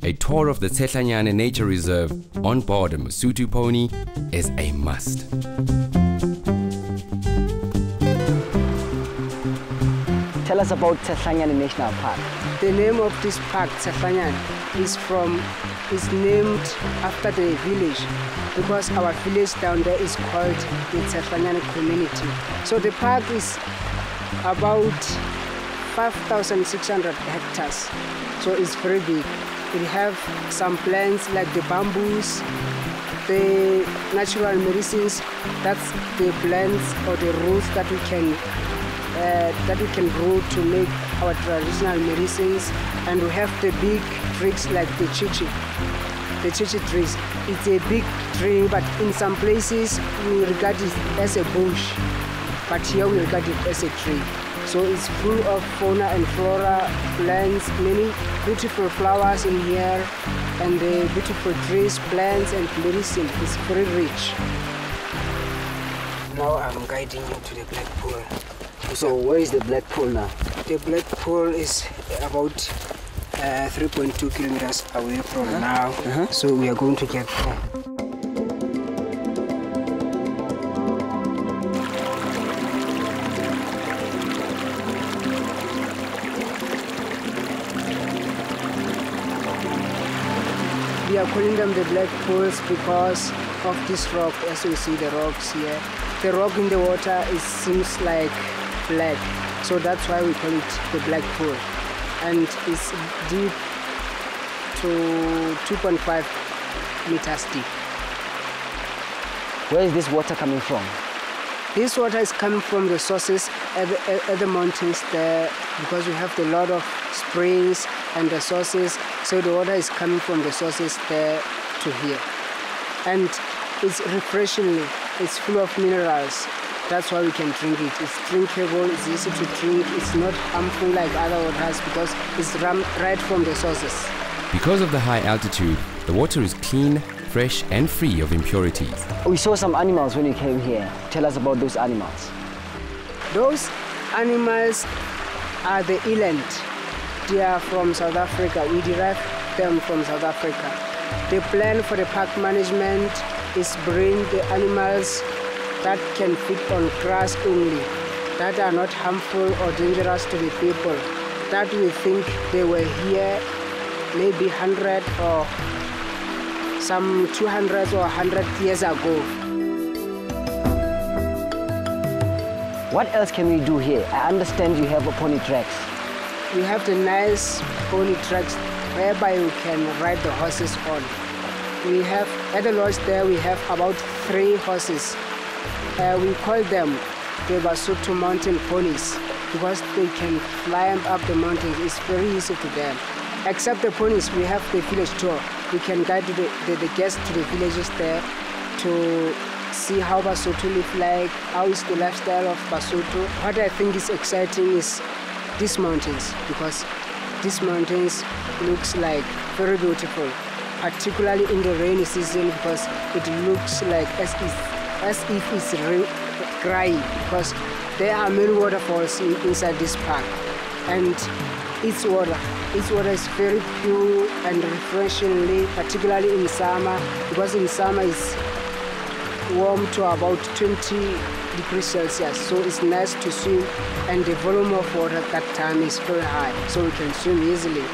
a tour of the Ts'ehlanyane Nature Reserve on board a Masutu pony is a must. Tell us about Ts'ehlanyane National Park. The name of this park, Ts'ehlanyane, is named after the village, because our village down there is called the Ts'ehlanyane community. So the park is about 5,600 hectares, so it's very big. It have some plants like the bamboos, the natural medicines, that's the plants or the roots that we can grow to make our traditional medicines. And we have the big trees like the chichi trees. It's a big tree, but in some places we regard it as a bush, but here we regard it as a tree. So it's full of fauna and flora, plants, many beautiful flowers in here, and the beautiful trees, plants and medicine is very rich. Now I'm guiding you to the black pool. So where is the black pool now? The black pool is about 3.2 kilometers away from now, so we are going to get there. We are calling them the black pools because of this rock. As you see the rocks here, the rock in the water seems like black, so that's why we call it the black pool. And it's deep to 2.5 meters deep. Where is this water coming from? This water is coming from the sources at the mountains there, because we have a lot of springs and the sources, so the water is coming from the sources there to here. And it's refreshing, it's full of minerals. That's why we can drink it. It's drinkable, it's easy to drink, it's not harmful like other waters because it's right from the sources. Because of the high altitude, the water is clean, fresh and free of impurities. We saw some animals when you came here. Tell us about those animals. Those animals are the eland. They are from South Africa. We derive them from South Africa. The plan for the park management is bring the animals that can feed on grass only, that are not harmful or dangerous to the people, that we think they were here maybe 100 or some 200 or 100 years ago. What else can we do here? I understand you have a pony tracks. We have the nice pony tracks whereby you can ride the horses on. We have, at the lodge there, we have about 3 horses. We call them the Lesotho mountain ponies because they can climb up the mountains. It's very easy to them. Except the ponies, we have the village tour. We can guide the guests to the villages there to see how Lesotho live like, how is the lifestyle of Lesotho. What I think is exciting is these mountains, because these mountains looks like very beautiful, particularly in the rainy season, because it looks like as if it's dry, because there are many waterfalls inside this park, and its water is very pure and refreshingly, particularly in summer, because in summer it's warm to about 20 degrees Celsius, so it's nice to swim, and the volume of water at that time is very high, so we can swim easily.